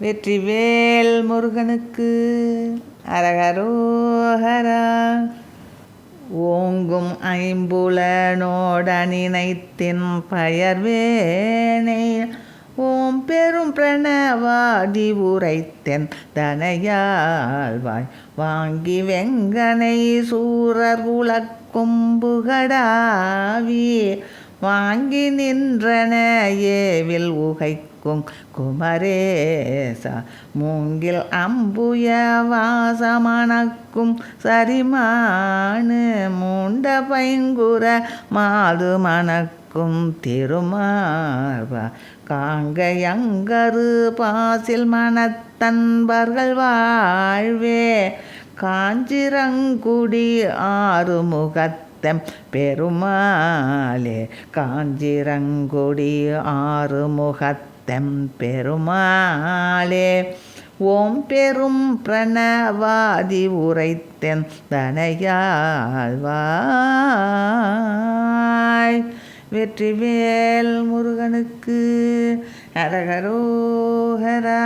வெற்றிவேல் முருகனுக்கு அரகரோஹரா. ஓங்கும் ஐம்புலனோடனினைத்தின் பயர்வேனை ஓம் பெரும் பிரணவாதி உரைத்தென் தனையாழ்வாய் வாங்கி வெங்கனை சூரர் உலக்கொம்புகடாவி வாங்கி நின்றன ஏவில் உகைக்கும் குமரேசா மூங்கில் அம்புய வாசமணக்கும் சரிமானு மூண்ட பைங்குற மாது மணக்கும் திருமார்பா காங்கையங்கரு பாசில் மனத்தன்பர்கள் வாழ்வே காஞ்சிரங்குடி ஆறுமுகத்தம் பெருமாளே காஞ்சிரங்குடி ஆறுமுகத்தம் பெருமாளே. ஓம் பெரும் பிரணவாதி உரைத்தென் தனையாழ்வாய். வெற்றிவேல் முருகனுக்கு அரகரோஹரா.